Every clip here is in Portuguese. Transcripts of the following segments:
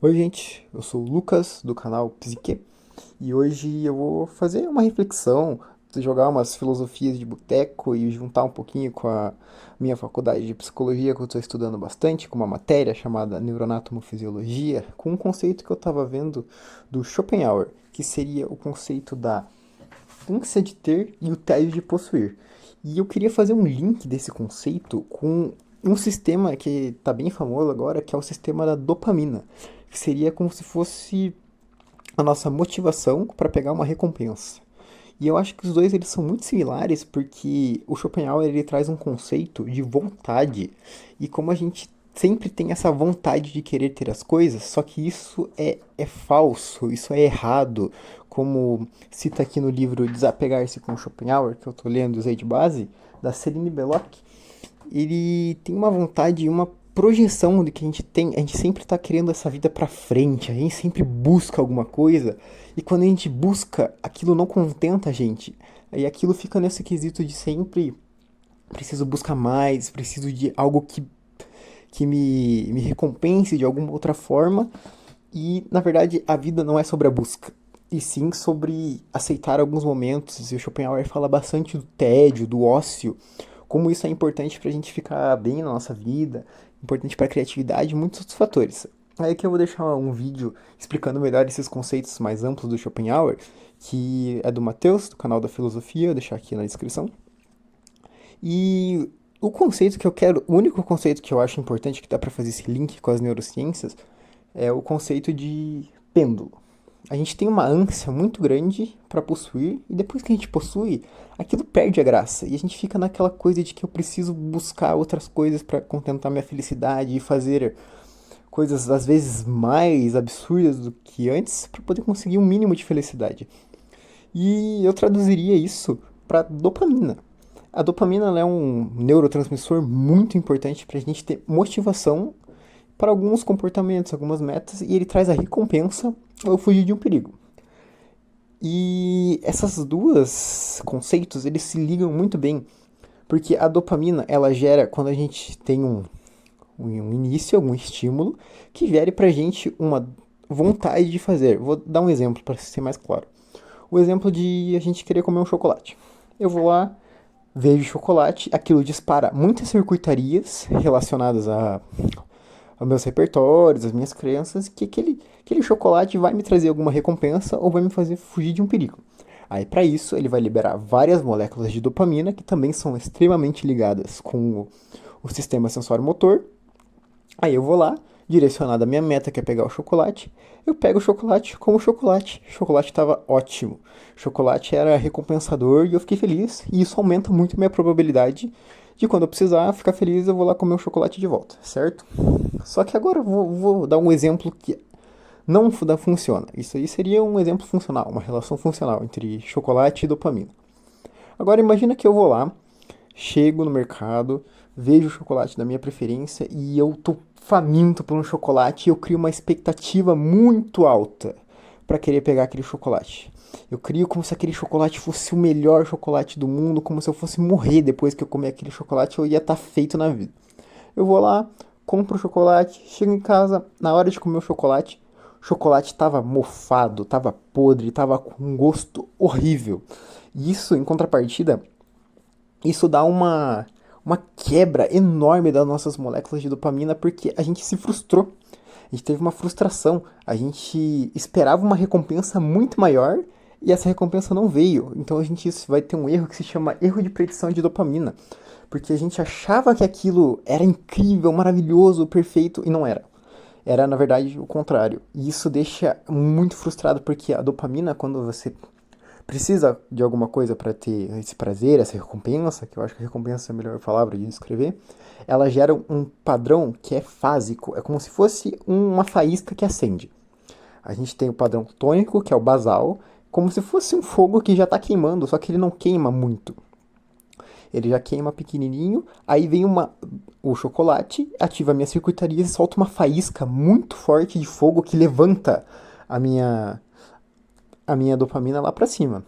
Oi, gente, eu sou o Lucas do canal Psique e hoje eu vou fazer uma reflexão, jogar umas filosofias de boteco e juntar um pouquinho com a minha faculdade de psicologia que eu estou estudando bastante, com uma matéria chamada Neuroanatomofisiologia, com um conceito que eu estava vendo do Schopenhauer, que seria o conceito da ânsia de ter e o tédio de possuir. E eu queria fazer um link desse conceito com um sistema que está bem famoso agora, que é o sistema da dopamina, que seria como se fosse a nossa motivação para pegar uma recompensa. E eu acho que os dois eles são muito similares porque o Schopenhauer ele traz um conceito de vontade e como a gente sempre tem essa vontade de querer ter as coisas, só que isso é falso, isso é errado. Como cita aqui no livro Desapegar-se com Schopenhauer, que eu estou lendo, usei de base, da Celine Belloc, ele tem uma vontade e uma projeção de que a gente tem, a gente sempre está querendo essa vida para frente, a gente sempre busca alguma coisa, e quando a gente busca, aquilo não contenta a gente. Aí aquilo fica nesse quesito de sempre preciso buscar mais, preciso de algo que me recompense de alguma outra forma, e na verdade a vida não é sobre a busca. E sim sobre aceitar alguns momentos. E o Schopenhauer fala bastante do tédio, do ócio, como isso é importante para a gente ficar bem na nossa vida, importante para a criatividade e muitos outros fatores. Aí que eu vou deixar um vídeo explicando melhor esses conceitos mais amplos do Schopenhauer, que é do Matheus, do canal da Filosofia, eu vou deixar aqui na descrição. E o conceito que eu quero, o único conceito que eu acho importante que dá para fazer esse link com as neurociências é o conceito de pêndulo. A gente tem uma ânsia muito grande para possuir e depois que a gente possui, aquilo perde a graça e a gente fica naquela coisa de que eu preciso buscar outras coisas para contentar minha felicidade e fazer coisas às vezes mais absurdas do que antes para poder conseguir um mínimo de felicidade. E eu traduziria isso para dopamina. A dopamina ela é um neurotransmissor muito importante para a gente ter motivação para alguns comportamentos, algumas metas, e ele traz a recompensa ou fugir de um perigo. E essas duas conceitos, eles se ligam muito bem, porque a dopamina, ela gera quando a gente tem um início, algum estímulo, que gere pra gente uma vontade de fazer. Vou dar um exemplo para ser mais claro. O exemplo de a gente querer comer um chocolate. Eu vou lá, vejo chocolate, aquilo dispara muitas circuitarias relacionadas aos meus repertórios, às minhas crenças, que aquele chocolate vai me trazer alguma recompensa ou vai me fazer fugir de um perigo. Aí, para isso, ele vai liberar várias moléculas de dopamina, que também são extremamente ligadas com o sistema sensório-motor. Aí eu vou lá, direcionado à minha meta, que é pegar o chocolate. Eu pego o chocolate, como o chocolate. O chocolate estava ótimo. O chocolate era recompensador e eu fiquei feliz. E isso aumenta muito a minha probabilidade de quando eu precisar ficar feliz, eu vou lá comer o chocolate de volta, certo? Só que agora eu vou dar um exemplo que não funciona. Isso aí seria um exemplo funcional, uma relação funcional entre chocolate e dopamina. Agora imagina que eu vou lá, chego no mercado, vejo o chocolate da minha preferência e eu tô faminto por um chocolate e eu crio uma expectativa muito alta para querer pegar aquele chocolate. Eu crio como se aquele chocolate fosse o melhor chocolate do mundo, como se eu fosse morrer depois que eu comer aquele chocolate, eu ia estar feito na vida. Eu vou lá, compro o chocolate, chego em casa, na hora de comer o chocolate estava mofado, estava podre, estava com um gosto horrível. E isso, em contrapartida, isso dá uma quebra enorme das nossas moléculas de dopamina porque a gente se frustrou. A gente teve uma frustração. A gente esperava uma recompensa muito maior e essa recompensa não veio. Então a gente vai ter um erro que se chama erro de predição de dopamina. Porque a gente achava que aquilo era incrível, maravilhoso, perfeito e não era. Era, na verdade, o contrário. E isso deixa muito frustrado porque a dopamina, quando você precisa de alguma coisa para ter esse prazer, essa recompensa, que eu acho que recompensa é a melhor palavra de descrever, ela gera um padrão que é fásico, é como se fosse uma faísca que acende. A gente tem o padrão tônico, que é o basal, como se fosse um fogo que já está queimando, só que ele não queima muito. Ele já queima pequenininho, aí vem o chocolate, ativa a minha circuitaria e solta uma faísca muito forte de fogo que levanta a minha, a minha dopamina lá pra cima.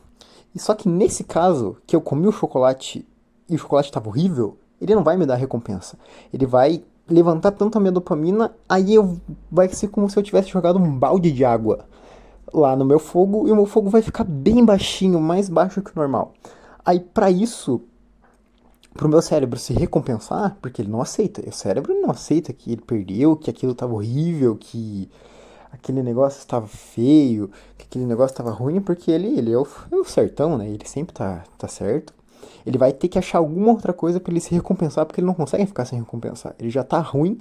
E só que nesse caso, que eu comi o chocolate e o chocolate estava horrível, ele não vai me dar recompensa. Ele vai levantar tanto a minha dopamina, aí vai ser como se eu tivesse jogado um balde de água lá no meu fogo e o meu fogo vai ficar bem baixinho, mais baixo que o normal. Aí para isso, pro meu cérebro se recompensar, porque ele não aceita, o cérebro não aceita que ele perdeu, que aquilo tava horrível, que aquele negócio estava feio, que aquele negócio estava ruim, porque ele é o certão, né? Ele sempre tá certo. Ele vai ter que achar alguma outra coisa para ele se recompensar, porque ele não consegue ficar sem recompensar. Ele já tá ruim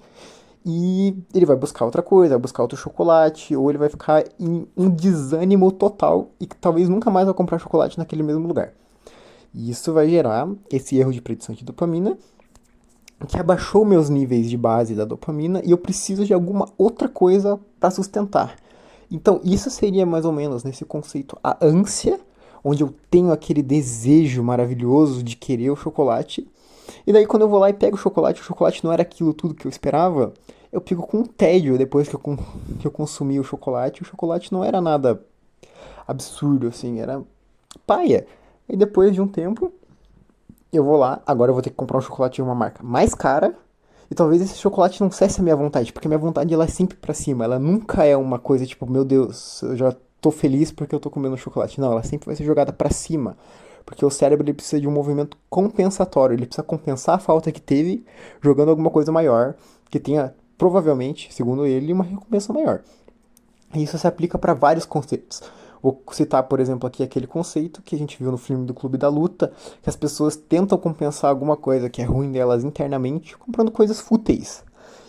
e ele vai buscar outra coisa, vai buscar outro chocolate, ou ele vai ficar em um desânimo total e que talvez nunca mais vai comprar chocolate naquele mesmo lugar. E isso vai gerar esse erro de predição de dopamina, que abaixou meus níveis de base da dopamina e eu preciso de alguma outra coisa para sustentar. Então, isso seria mais ou menos nesse conceito a ânsia, onde eu tenho aquele desejo maravilhoso de querer o chocolate. E daí, quando eu vou lá e pego o chocolate não era aquilo tudo que eu esperava, eu fico com um tédio depois que eu consumi o chocolate. O chocolate não era nada absurdo, assim, era paia. E depois de um tempo, eu vou lá, agora eu vou ter que comprar um chocolate de uma marca mais cara. E talvez esse chocolate não cesse a minha vontade, porque a minha vontade ela é sempre pra cima. Ela nunca é uma coisa tipo, meu Deus, eu já tô feliz porque eu tô comendo chocolate. Não, ela sempre vai ser jogada pra cima. Porque o cérebro ele precisa de um movimento compensatório. Ele precisa compensar a falta que teve jogando alguma coisa maior, que tenha, provavelmente, segundo ele, uma recompensa maior. E isso se aplica para vários conceitos. Vou citar, por exemplo, aqui aquele conceito que a gente viu no filme do Clube da Luta, que as pessoas tentam compensar alguma coisa que é ruim delas internamente comprando coisas fúteis.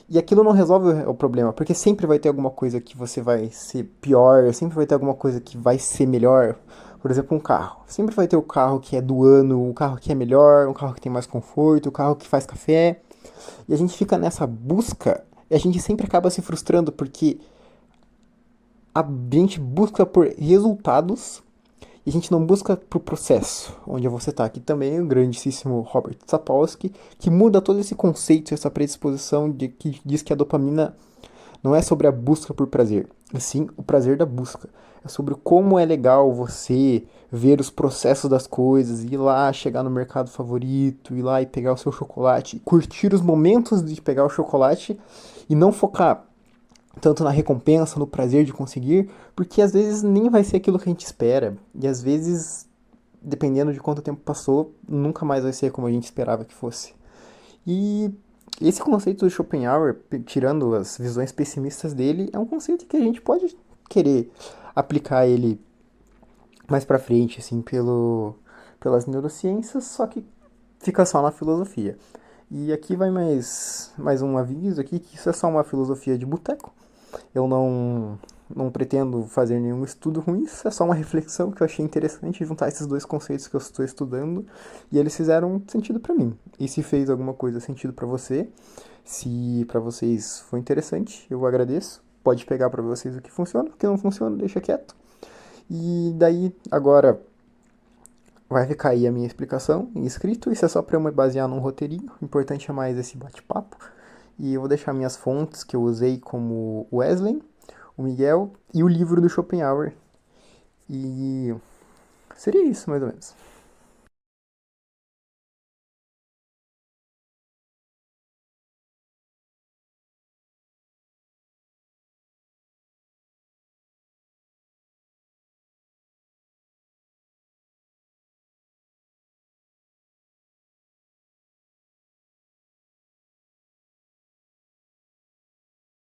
E aquilo não resolve o problema, porque sempre vai ter alguma coisa que você vai ser pior, sempre vai ter alguma coisa que vai ser melhor. Por exemplo, um carro. Sempre vai ter o carro que é do ano, o carro que é melhor, um carro que tem mais conforto, o carro que faz café. E a gente fica nessa busca e a gente sempre acaba se frustrando porque a gente busca por resultados e a gente não busca por processo, onde você está aqui também, o grandíssimo Robert Sapolsky, que muda todo esse conceito, essa predisposição de que diz que a dopamina não é sobre a busca por prazer, e sim o prazer da busca. É sobre como é legal você ver os processos das coisas, ir lá, chegar no mercado favorito, ir lá e pegar o seu chocolate, curtir os momentos de pegar o chocolate e não focar tanto na recompensa, no prazer de conseguir, porque às vezes nem vai ser aquilo que a gente espera, e às vezes, dependendo de quanto tempo passou, nunca mais vai ser como a gente esperava que fosse. E esse conceito do Schopenhauer, tirando as visões pessimistas dele, é um conceito que a gente pode querer aplicar ele mais pra frente, assim, pelas neurociências, só que fica só na filosofia. E aqui vai mais um aviso aqui, que isso é só uma filosofia de boteco. Eu não pretendo fazer nenhum estudo ruim, isso é só uma reflexão que eu achei interessante juntar esses dois conceitos que eu estou estudando e eles fizeram sentido para mim. E se fez alguma coisa sentido para você, se para vocês foi interessante, eu agradeço. Pode pegar para vocês o que funciona, o que não funciona, deixa quieto. E daí agora vai ficar aí a minha explicação em escrito, isso é só para eu me basear num roteirinho, o importante é mais esse bate-papo. E eu vou deixar minhas fontes que eu usei como Wesley, o Miguel e o livro do Schopenhauer. E seria isso, mais ou menos.